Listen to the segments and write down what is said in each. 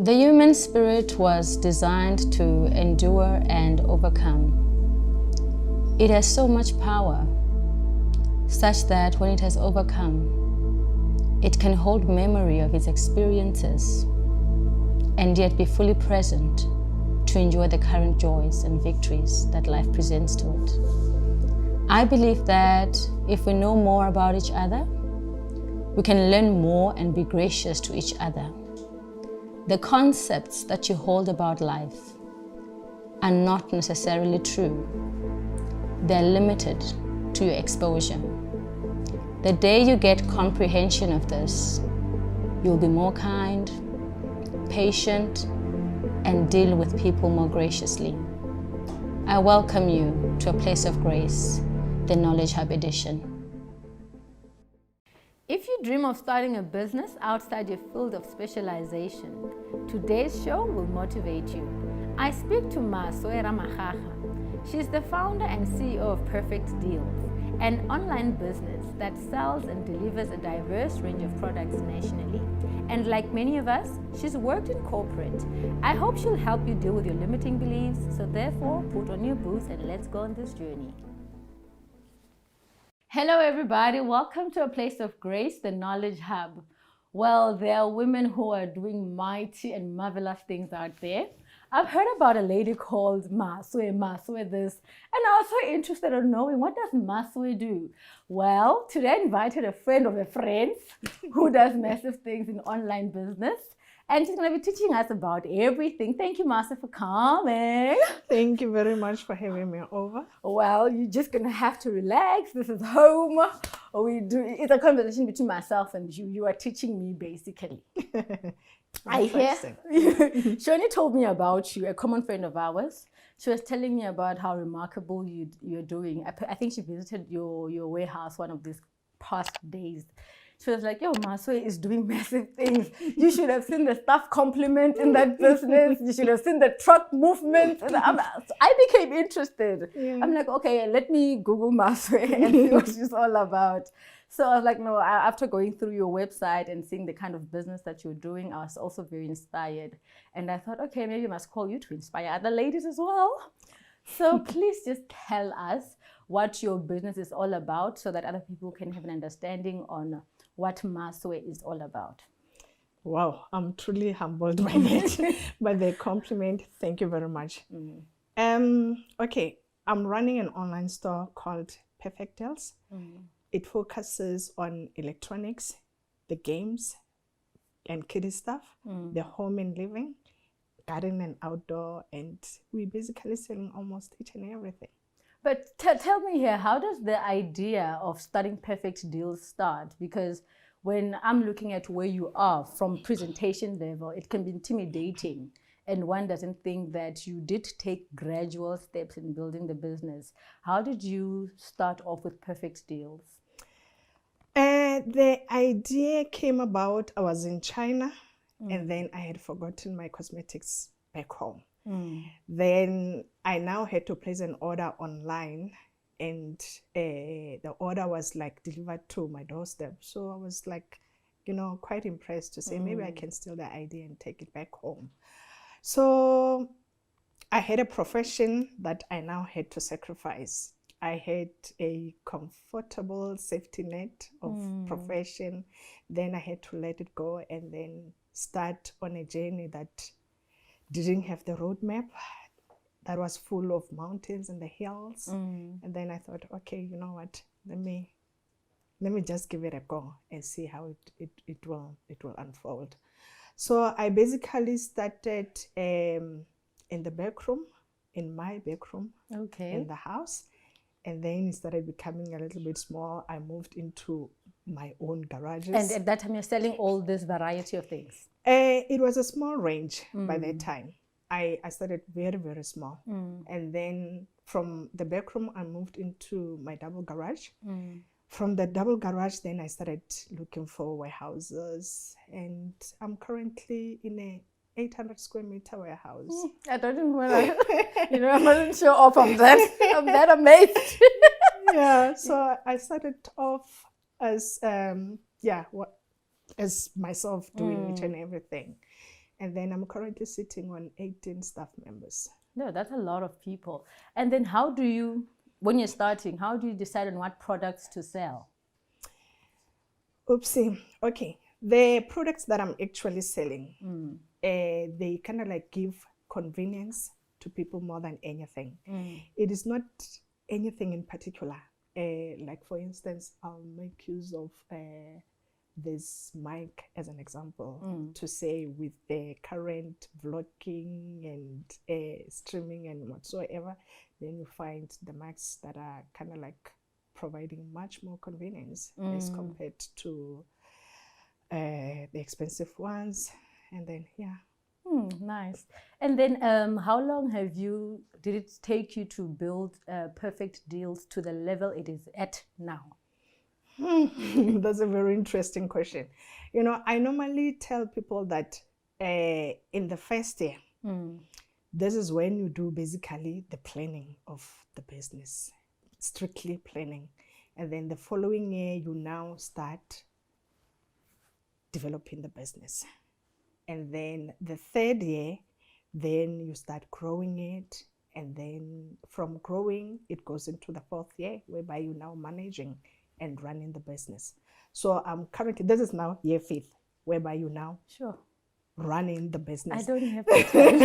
The human spirit was designed to endure and overcome. It has so much power, such that when it has overcome, it can hold memory of its experiences and yet be fully present to enjoy the current joys and victories that life presents to it. I believe that if we know more about each other, we can learn more and be gracious to each other. The concepts that you hold about life are not necessarily true. They're limited to your exposure. The day you get comprehension of this, you'll be more kind, patient, and deal with people more graciously. I welcome you to a place of grace, the Knowledge Hub edition. If you dream of starting a business outside your field of specialization, today's show will motivate you. I speak to Masoe Ramachacha. She's the founder and CEO of Perfect Deals, an online business that sells and delivers a diverse range of products nationally. And like many of us, she's worked in corporate. I hope she'll help you deal with your limiting beliefs, so therefore put on your boots and let's go on this journey. Hello everybody, welcome to a place of grace, the Knowledge Hub. Well, there are women who are doing mighty and marvelous things out there. I've heard about a lady called Masoe this, and I was so interested in knowing, what does Masoe do? Well, today I invited a friend of a friend who does massive things in online business, and she's going to be teaching us about everything. Thank you, Masoe, for coming. Thank you very much for having me over. Well, you're just going to have to relax. This is home. It's a conversation between myself and you. You are teaching me, basically. I hear. She only told me about you, a common friend of ours. She was telling me about how remarkable you're doing. I think she visited your warehouse one of these past days. She was like, yo, Masoe is doing massive things. You should have seen the staff compliment in that business. You should have seen the truck movement. And I became interested. Yeah. I'm like, okay, let me Google Masoe and see what she's all about. So I was like, no, after going through your website and seeing the kind of business that you're doing, I was also very inspired. And I thought, okay, maybe I must call you to inspire other ladies as well. So please just tell us what your business is all about so that other people can have an understanding on what Masoe is all about. Wow, I'm truly humbled by that, by the compliment. Thank you very much. Okay, I'm running an online store called Perfect Deals. It focuses on electronics, the games, and kiddie stuff, the home and living, garden and outdoor, and we're basically selling almost each and everything. But tell me here, how does the idea of starting Perfect Deals start? Because when I'm looking at where you are from presentation level, it can be intimidating. And one doesn't think that you did take gradual steps in building the business. How did you start off with Perfect Deals? The idea came about, I was in China, and then I had forgotten my cosmetics back home. Then I now had to place an order online, and the order was like delivered to my doorstep. So I was like, quite impressed to say maybe I can steal the idea and take it back home. So I had a profession that I now had to sacrifice. I had a comfortable safety net of profession. Then I had to let it go and then start on a journey that didn't have the roadmap, that was full of mountains and the hills. And then I thought, okay, you know what, let me just give it a go and see how it will unfold. So I basically started in the back room, in my back room, in the house. And then it started becoming a little bit small. I moved into my own garages. And at that time, you're selling all this variety of things? It was a small range by that time. I started very, very small. And then from the back room, I moved into my double garage. From the double garage, then I started looking for warehouses. And I'm currently in a 800 square meter warehouse. I don't even want to, I wasn't sure off of that. I'm that amazed. Yeah, so I started off as, as myself doing each and everything. And then I'm currently sitting on 18 staff members. No, that's a lot of people. And then how do you, when you're starting, how do you decide on what products to sell? Oopsie. Okay. The products that I'm actually selling, they kind of like give convenience to people more than anything. It is not anything in particular. Like for instance, I'll make use of this mic as an example to say with the current vlogging and streaming and whatsoever, then you find the mics that are kind of like providing much more convenience as compared to the expensive ones. And then, yeah. Nice. And then how long did it take you to build Perfect Deals to the level it is at now? That's a very interesting question. You know, I normally tell people that in the first year, this is when you do basically the planning of the business, strictly planning. And then the following year, you now start developing the business. And then the third year, then you start growing it. And then from growing, it goes into the fourth year, whereby you're now managing and running the business. So I'm currently, this is now year 5th, whereby you now running the business. I don't have that time.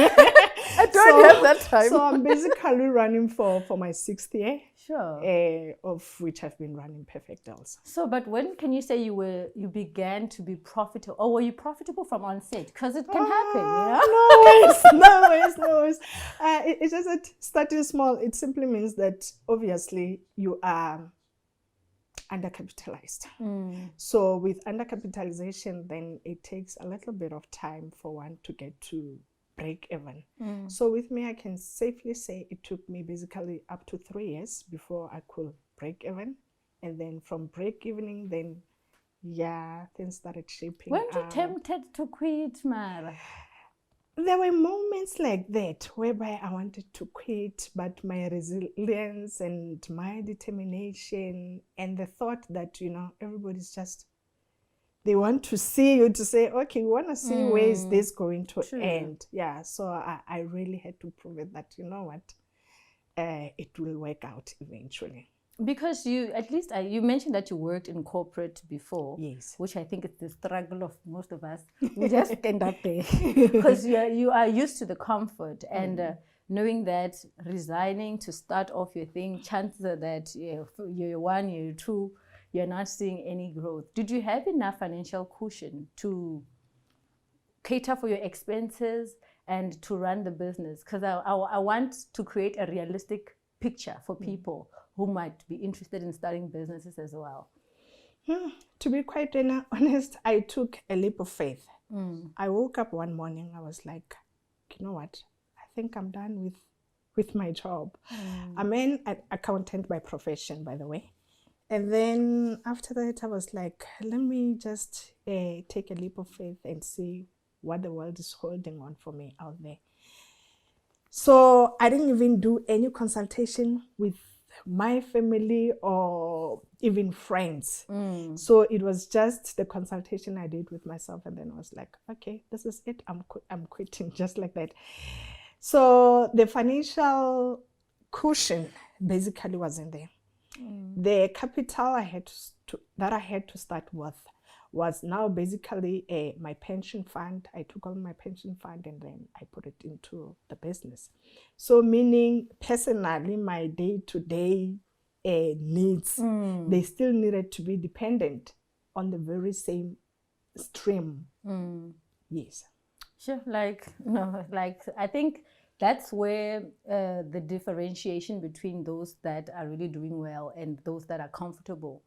I don't have that time. So I'm basically running for my 6th year. Sure. Of which I've been running Perfect Deals. So, but when can you say you began to be profitable? Or were you profitable from onset? Because it can happen, you know? No ways. It just that starting small, it simply means that obviously you are undercapitalized. So with undercapitalization, then it takes a little bit of time for one to get to break even. So with me, I can safely say it took me basically up to 3 years before I could break even. And then from break evening, then things started shaping. Weren't you tempted to quit, Mara? There were moments like that whereby I wanted to quit, but my resilience and my determination and the thought that, you know, everybody's just, they want to see you to say, okay, we want to see where is this going to end. Yeah, so I really had to prove it that, you know what, it will work out eventually. Because you, at least you mentioned that you worked in corporate before. Yes. Which I think is the struggle of most of us. We just end up there. Because you are used to the comfort and knowing that resigning to start off your thing, chances are that year 1, year 2, you're not seeing any growth. Did you have enough financial cushion to cater for your expenses and to run the business? Because I want to create a realistic picture for people who might be interested in starting businesses as well. To be quite honest, I took a leap of faith. I woke up one morning, I was like, you know what? I think I'm done with my job. I'm an accountant by profession, by the way. And then after that, I was like, let me just take a leap of faith and see what the world is holding on for me out there. So I didn't even do any consultation with my family or even friends. So it was just the consultation I did with myself, and then I was like, okay, this is it. I'm quitting, just like that. So the financial cushion basically wasn't there. The capital I had to start with was now basically my pension fund. I took all my pension fund and then I put it into the business. So meaning personally, my day-to-day needs, they still needed to be dependent on the very same stream. Yes. Sure, I think that's where the differentiation between those that are really doing well and those that are comfortable,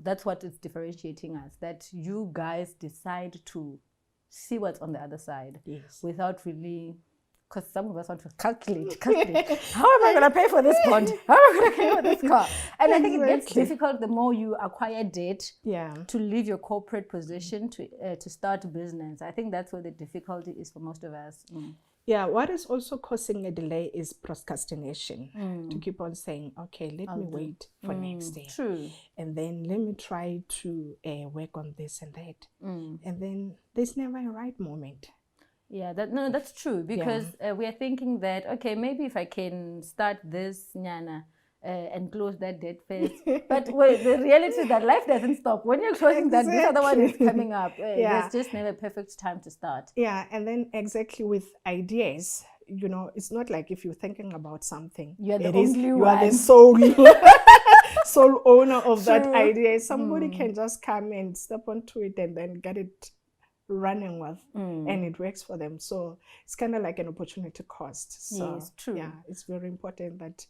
that's what is differentiating us, that you guys decide to see what's on the other side. Yes. Without really, because some of us want to calculate. How am I going to pay for this bond? How am I going to pay for this car? And I think it gets difficult the more you acquire debt to leave your corporate position to start a business. I think that's where the difficulty is for most of us. Yeah, what is also causing a delay is procrastination. To keep on saying, okay, let me wait for next year. True. And then let me try to work on this and that. And then there's never a right moment. Yeah, that's true, because we are thinking that, okay, maybe if I can start this nyana and close that debt first. But the reality is that life doesn't stop. When you're closing that, this other one is coming up. There's just never a perfect time to start. Yeah, and then exactly with ideas, you know, it's not like if you're thinking about something, you are the sole owner of that idea. Somebody can just come and step onto it and then get it running with, and it works for them. So it's kind of like an opportunity cost. So yes, true. Yeah, it's very important that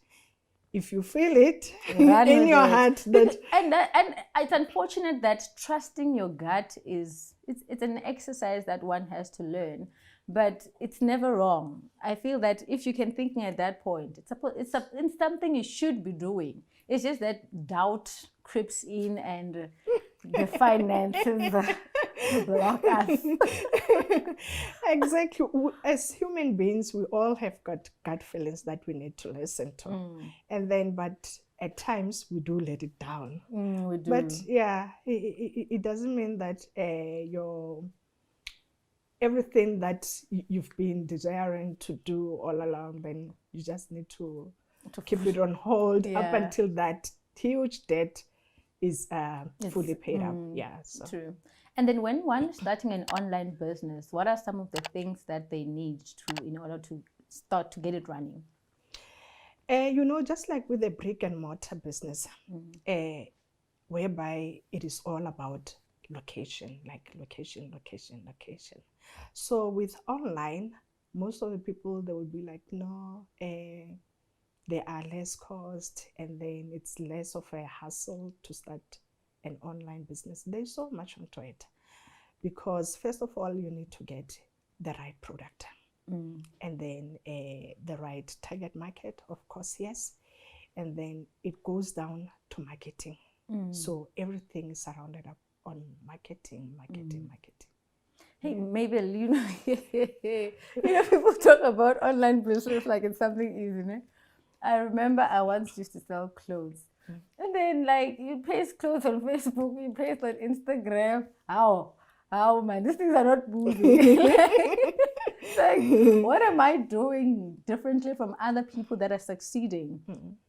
if you feel it in your heart, that and it's unfortunate that trusting your gut it's an exercise that one has to learn, but it's never wrong. I feel that if you can think at that point, it's something you should be doing. It's just that doubt creeps in and the finances block us. Exactly. As human beings, we all have got gut feelings that we need to listen to. And then, but at times we do let it down. We do. But yeah, it doesn't mean that everything that you've been desiring to do all along, then you just need to keep it on hold up until that huge debt is fully paid up. Yeah, so. True. And then when one is starting an online business, what are some of the things that they need to in order to start to get it running? You know, just like with a brick and mortar business, whereby it is all about location, like location. So with online, most of the people, they will be like, no, there are less cost, and then it's less of a hassle to start an online business. There's so much onto it, because first of all, you need to get the right product, and then the right target market, of course, yes, and then it goes down to marketing. So everything is surrounded up on marketing. Hey, Mabel, you know, people talk about online business like it's something easy, né? I remember I once used to sell clothes. And then, like, you paste clothes on Facebook, you paste on Instagram. How, man, these things are not moving. Like, what am I doing differently from other people that are succeeding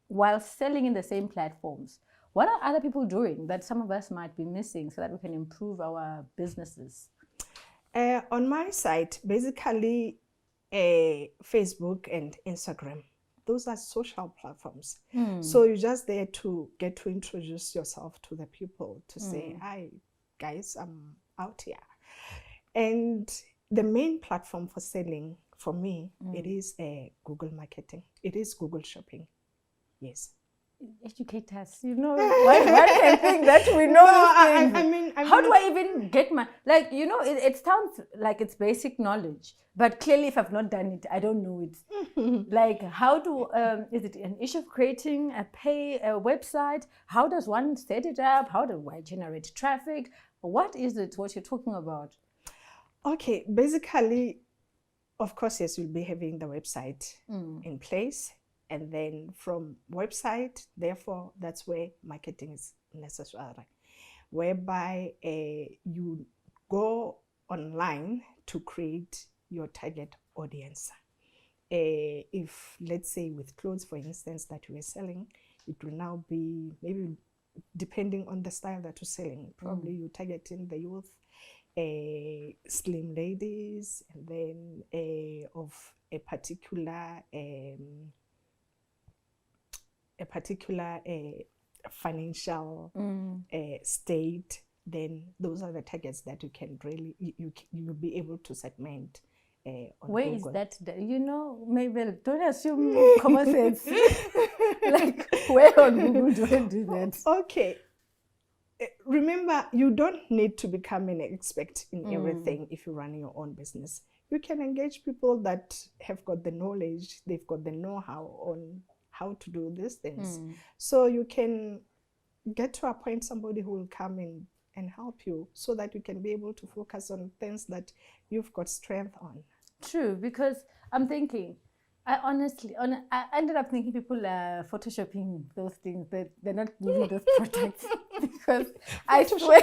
while selling in the same platforms? What are other people doing that some of us might be missing so that we can improve our businesses? On my side, basically, Facebook and Instagram. Those are social platforms. So you're just there to get to introduce yourself to the people, to say, hi, guys, I'm out here. And the main platform for selling, for me, it is Google marketing. It is Google shopping. Yes. Educate us, you know, one can think that we know. I mean, how do I even get my, like, you know, it sounds like it's basic knowledge, but clearly if I've not done it, I don't know it. Like, how do, is it an issue of creating a website? How does one set it up? How do I generate traffic? What is it, what you're talking about? Okay, basically, of course, yes, you'll be having the website in place. And then from website, therefore, that's where marketing is necessary, whereby you go online to create your target audience. If, let's say, with clothes, for instance, that you are selling, it will now be maybe depending on the style that you're selling. Probably you're targeting the youth, slim ladies, and then of a particular financial state, then those are the targets that you can really, you'll be able to segment on Where Google. is that? You know, maybe don't assume common sense. Like, where on Google do I do that? Okay. Remember, you don't need to become an expert in everything if you're running your own business. You can engage people that have got the knowledge, they've got the know-how on how to do these things. So you can get to appoint somebody who will come in and help you so that you can be able to focus on things that you've got strength on. True, because I'm thinking, I ended up thinking people are photoshopping those things, but they're not using those products. Because I swear,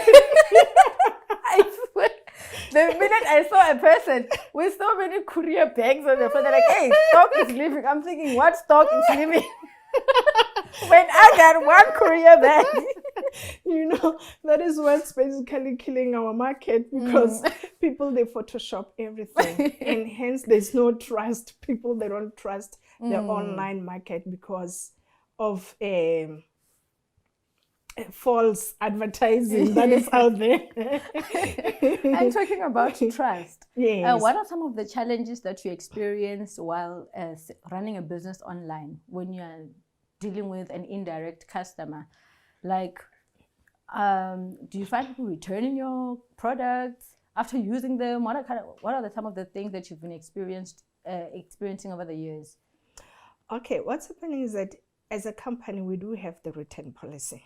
The minute I saw a person with so many courier bags on their phone, they're like, hey, stock is leaving. I'm thinking, what stock is leaving? When I got one courier bag. You know, that is what's basically killing our market, because people, they Photoshop everything. And hence there's no trust. People, they don't trust the online market because of false advertising that is out there. I'm talking about trust. Yes. What are some of the challenges that you experience while running a business online when you are dealing with an indirect customer? Like, do you find people returning your products after using them? What are some of the things that you've been experiencing over the years? Okay, what's happening is that as a company, we do have the return policy.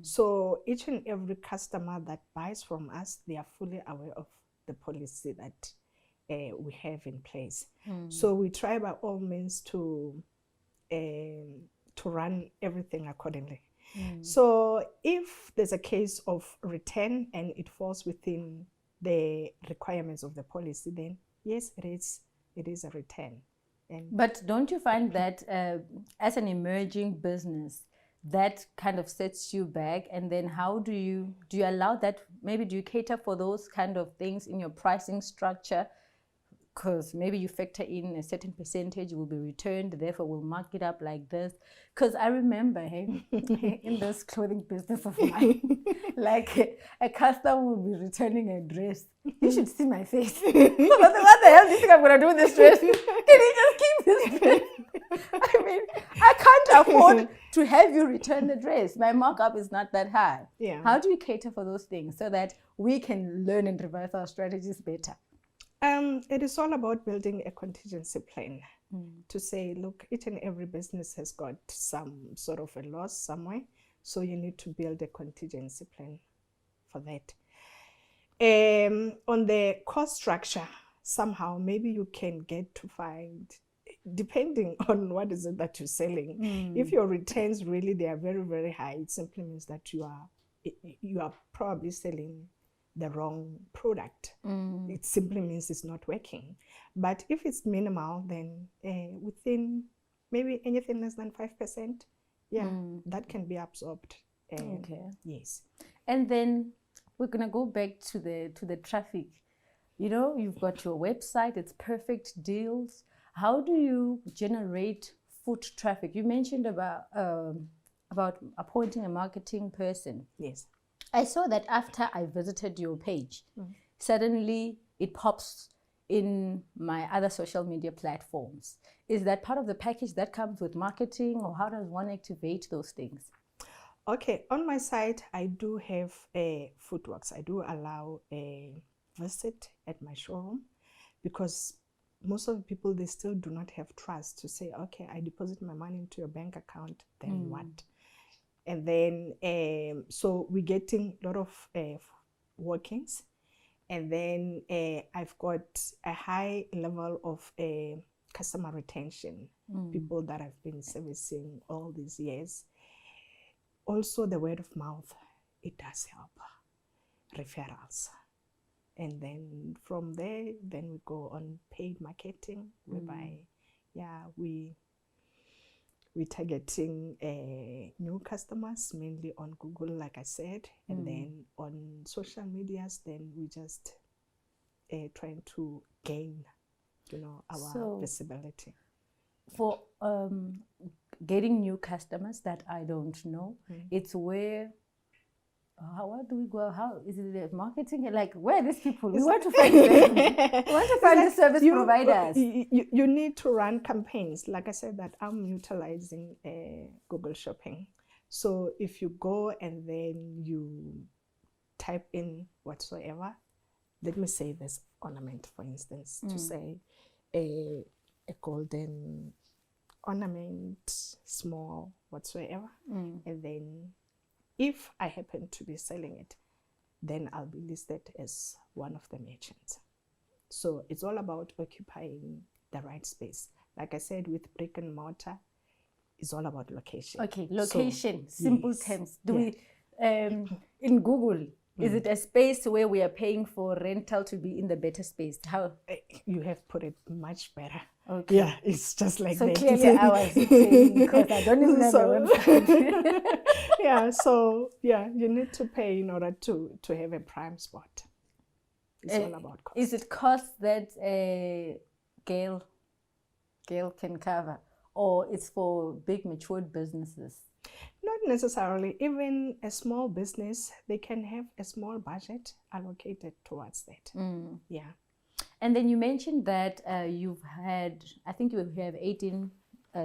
So each and every customer that buys from us, they are fully aware of the policy that we have in place. So we try by all means to run everything accordingly. So if there's a case of return and it falls within the requirements of the policy, then yes, it is a return. But don't you find that as an emerging business, that kind of sets you back? And then how do you allow that? Maybe do you cater for those kind of things in your pricing structure? Because maybe you factor in a certain percentage will be returned, therefore we'll mark it up like this. Because I remember in this clothing business of mine, like a customer will be returning a dress. You should see my face. What the hell do you think I'm going to do with this dress? Can you just keep this dress? I mean, I can't afford to have you return the dress. My markup is not that high. Yeah. How do you cater for those things so that we can learn and revise our strategies better? It is all about building a contingency plan to say, look, each and every business has got some sort of a loss somewhere. So you need to build a contingency plan for that. On the cost structure, somehow, maybe you can get to find, depending on what is it that you're selling. If your returns really, they are very, very high, it simply means that you are probably selling the wrong product. It simply means it's not working. But if it's minimal, then within maybe anything less than 5%, that can be absorbed. Okay. Yes. And then we're gonna go back to the traffic. You know, you've got your website, it's Perfect Deals. How do you generate foot traffic? You mentioned about appointing a marketing person. Yes. I saw that after I visited your page, suddenly it pops in my other social media platforms. Is that part of the package that comes with marketing, or how does one activate those things? Okay, on my site, I do have Footworks. I do allow a visit at my showroom, because most of the people, they still do not have trust to say, okay, I deposit my money into your bank account, then what? And then, so we're getting a lot of walk-ins. And then I've got a high level of customer retention, people that I've been servicing all these years. Also, the word of mouth, it does help. Referrals. And then from there, then we go on paid marketing, whereby, we're targeting new customers, mainly on Google, like I said, and then on social medias, then we just trying to gain, our visibility. For getting new customers that I don't know, it's where, how do we go? How is it the marketing? Like, where are these people? We want to find them. We want to find the service providers. You need to run campaigns. Like I said, that I'm utilizing Google Shopping. So if you go and then you type in whatsoever, let me say this ornament, for instance, to say a golden ornament, small, whatsoever, and then if I happen to be selling it, then I'll be listed as one of the merchants. So it's all about occupying the right space. Like I said, with brick and mortar, it's all about location. Okay, location, so, simple terms. Do we, in Google, Is it a space where we are paying for rental to be in the better space? How? You have put it much better. Okay. Yeah, it's just like So that. clearly I was saying, because I don't even have a website. Yeah, so yeah, you need to pay in order to have a prime spot. It's all about cost. Is it cost that Gail can cover, or it's for big matured businesses? Not necessarily. Even a small business, they can have a small budget allocated towards that. Yeah. And then you mentioned that you've had, I think you have 18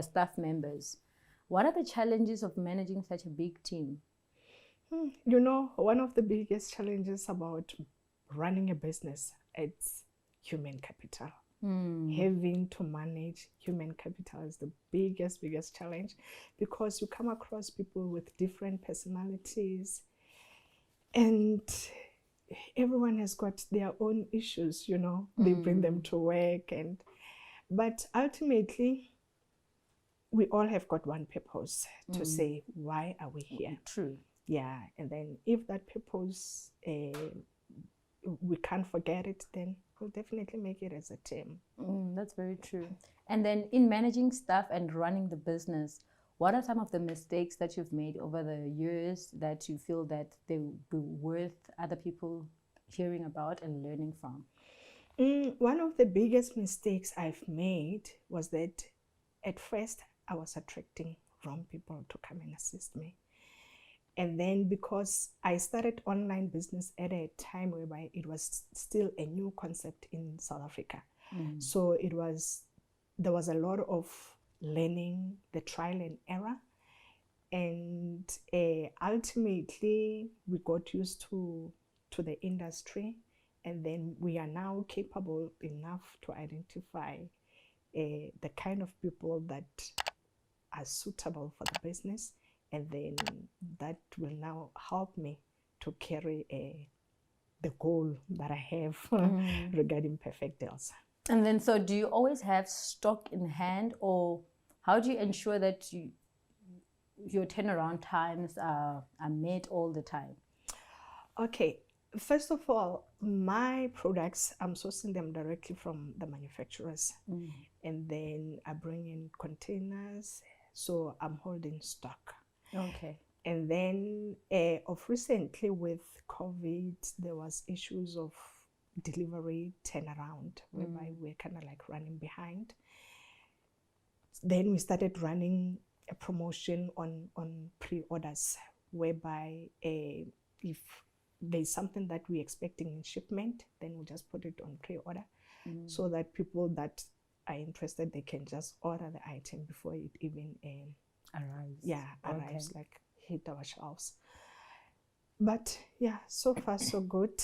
staff members. What are the challenges of managing such a big team? You know, one of the biggest challenges about running a business, it's human capital. Having to manage human capital is the biggest challenge, because you come across people with different personalities and everyone has got their own issues, you know. They bring them to work, but ultimately we all have got one purpose to say, why are we here? True. Yeah, and then if that purpose we can't forget it, then we'll definitely make it as a team. That's very true. And then in managing staff and running the business, what are some of the mistakes that you've made over the years that you feel that they will be worth other people hearing about and learning from? One of the biggest mistakes I've made was that at first I was attracting wrong people to come and assist me. And then because I started online business at a time whereby it was still a new concept in South Africa. So there was a lot of learning, the trial and error. And ultimately we got used to the industry. And then we are now capable enough to identify the kind of people that are suitable for the business. And then that will now help me to carry the goal that I have regarding Perfect Deals. And then, so do you always have stock in hand, or how do you ensure that your turnaround times are met all the time? Okay, first of all, my products, I'm sourcing them directly from the manufacturers. And then I bring in containers, so I'm holding stock. Okay. And then of recently with COVID, there was issues of delivery turnaround, whereby we're kind of like running behind. Then we started running a promotion on pre-orders, whereby if there's something that we're expecting in shipment, then we just put it on pre-order, so that people that are interested, they can just order the item before it even Arrives. Yeah, arrives, like hit our shelves. But yeah, so far so good.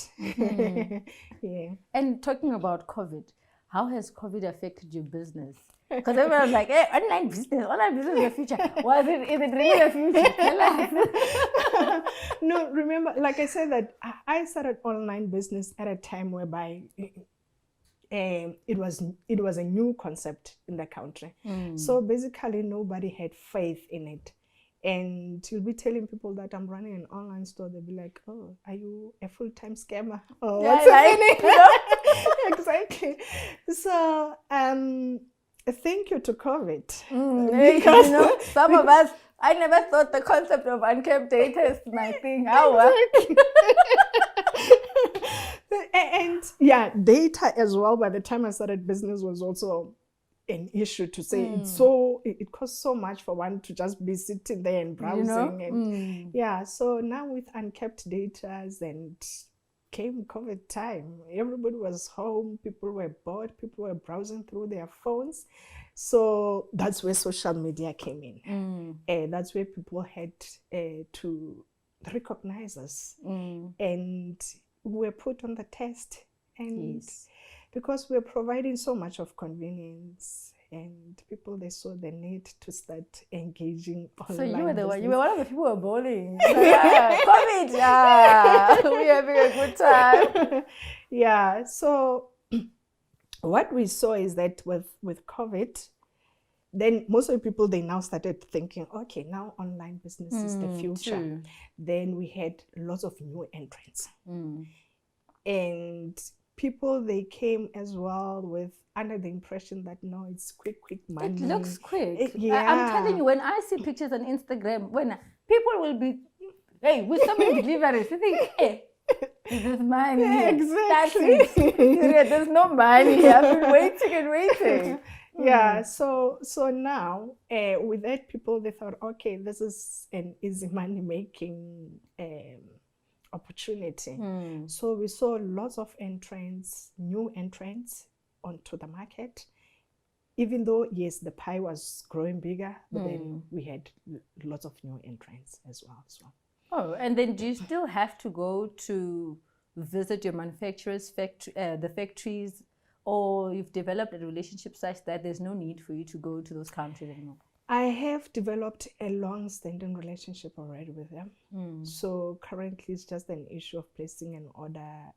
Yeah. And talking about COVID, how has COVID affected your business? Because everyone was like, hey, online business is the future. Is it really the future? Tell us. No, remember, like I said, that I started online business at a time whereby it was a new concept in the country. So basically nobody had faith in it. And you'll be telling people that I'm running an online store, they'll be like, oh, are you a full-time scammer? Oh, what's happening? Exactly. So thank you to COVID. Because you know, some of us, I never thought the concept of unkept data is my thing. How? And yeah, data as well, by the time I started business, was also an issue to say. It costs so much for one to just be sitting there and browsing. And yeah, so now with unkept data and came COVID time, everybody was home, people were bored, people were browsing through their phones. So that's where social media came in. That's where people had to recognize us. And we're put on the test. And because we're providing so much of convenience, and people, they saw the need to start engaging online. So you were one of the people who were bowling. COVID, we're having a good time. Yeah, so what we saw is that with COVID, then most of the people, they now started thinking, okay, now online business is the future. True. Then we had lots of new entrants. Mm. And people, they came as well with under the impression that no, it's quick money. It looks quick. I'm Yeah. telling you, when I see pictures on Instagram, when people will be, hey, with so many deliveries, you think, hey, there's money. Exactly. That's it. Yeah, there's no money. I've been waiting and waiting. Yeah, so now with that, people, they thought, okay, this is an easy money making opportunity. So we saw lots of entrants, new entrants onto the market. Even though, yes, the pie was growing bigger, but then we had lots of new entrants as well. Oh, and then do you still have to go to visit your manufacturers' the factories, or you've developed a relationship such that there's no need for you to go to those countries anymore? I have developed a long-standing relationship already with them. So currently it's just an issue of placing an order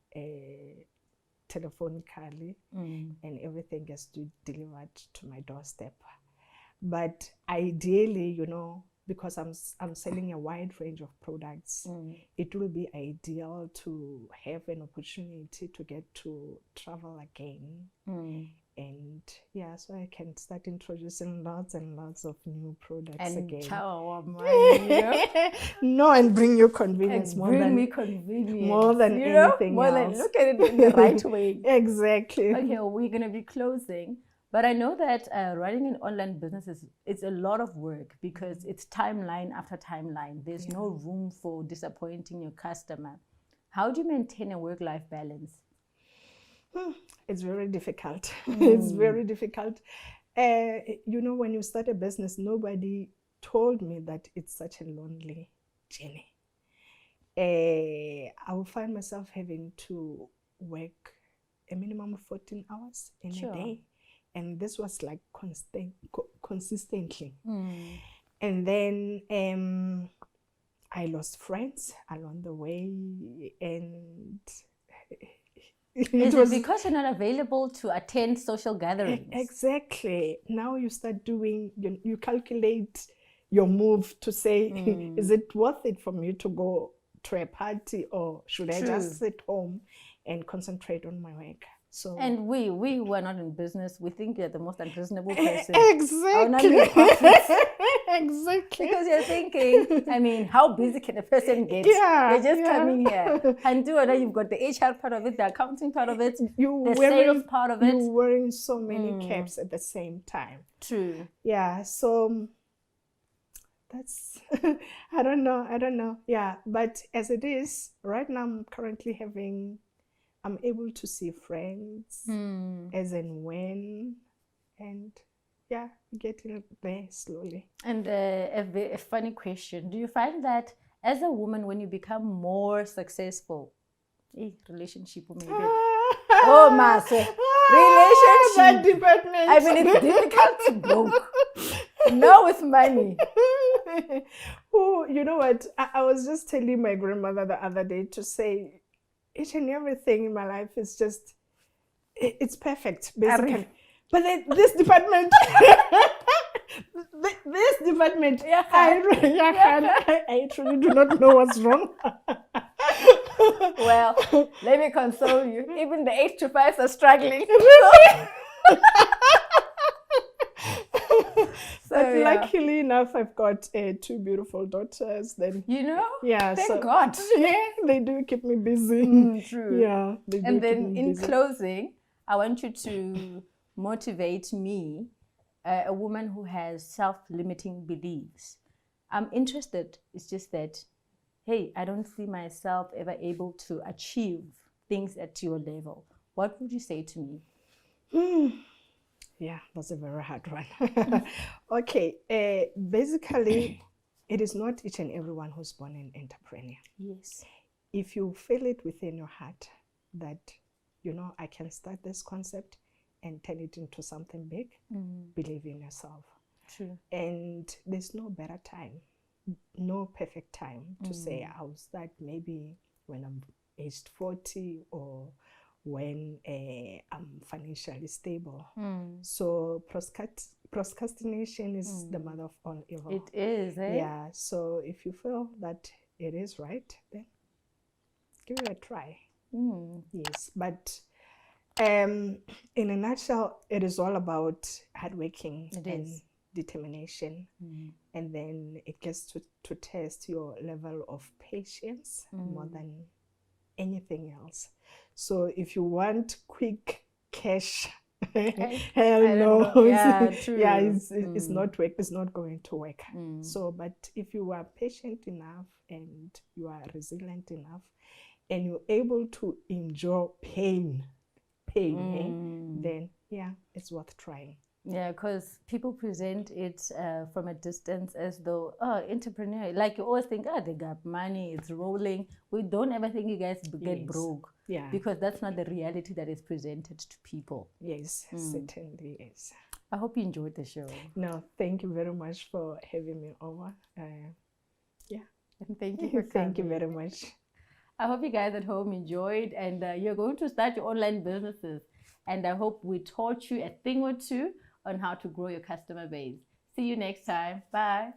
telephonically, and everything gets delivered to my doorstep. But ideally, because I'm selling a wide range of products, it will be ideal to have an opportunity to get to travel again. And yeah, so I can start introducing lots and lots of new products And again. No, and bring you convenience more than anything more else. than look at it in the right way. Exactly. Okay, well, we're going to be closing. But I know that running an online business it's a lot of work because it's timeline after timeline. There's no room for disappointing your customer. How do you maintain a work-life balance? It's very difficult. It's very difficult. When you start a business, nobody told me that it's such a lonely journey. I will find myself having to work a minimum of 14 hours in a day. And this was like consistently. And then I lost friends along the way. And Is it because you're not available to attend social gatherings? Exactly. Now you start doing, you calculate your move to say, is it worth it for me to go to a party, or should I just sit home and concentrate on my work? So, and we who are not in business, we think you're the most unreasonable person. Exactly. Exactly. Because you're thinking, I mean, how busy can a person get? Yeah, You're just coming here and do it. You've got the HR part of it, the accounting part of it, the sales part of it. You're wearing so many caps at the same time. True. Yeah, so that's, I don't know. Yeah, but as it is, right now I'm currently I'm able to see friends as and when, and yeah, getting there slowly. And a funny question. Do you find that as a woman, when you become more successful, relationship or maybe, oh, Master, relationship, that department. I mean, it's difficult to broke. Now with money. Oh, you know what? I was just telling my grandmother the other day to say, each and everything in my life is just, it's perfect, basically. But this department, this department, I truly do not know what's wrong. Well, let me console you. Even the 8 to 5s are struggling. But luckily enough, I've got 2 beautiful daughters. Then thank God. Yeah, they do keep me busy. True. Yeah, they do. And then in closing, I want you to motivate me, a woman who has self-limiting beliefs. I'm interested. It's just that, hey, I don't see myself ever able to achieve things at your level. What would you say to me? Yeah, that's a very hard one. Okay, basically, it is not each and everyone who's born an entrepreneur. Yes. If you feel it within your heart that, I can start this concept and turn it into something big, believe in yourself. True. And there's no better time, no perfect time to say I'll start maybe when I'm aged 40 or when I'm financially stable. So procrastination is the mother of all evil. It is, eh? Yeah, so if you feel that it is right, then give it a try. Yes, but in a nutshell, it is all about hardworking and determination. And then it gets to test your level of patience more than anything else. So if you want quick cash, hell no. Yeah, true. Yeah, it's not work. It's not going to work. So, but if you are patient enough and you are resilient enough, and you're able to endure pain, then yeah, it's worth trying. Yeah, because people present it from a distance as though, oh, entrepreneur, like you always think, oh, they got money, it's rolling. We don't ever think you guys get broke. Yeah. Because that's not the reality that is presented to people. Yes, certainly is. I hope you enjoyed the show. No, thank you very much for having me over. Yeah. And thank you for coming. Thank you very much. I hope you guys at home enjoyed, and you're going to start your online businesses. And I hope we taught you a thing or two on how to grow your customer base. See you next time. Bye.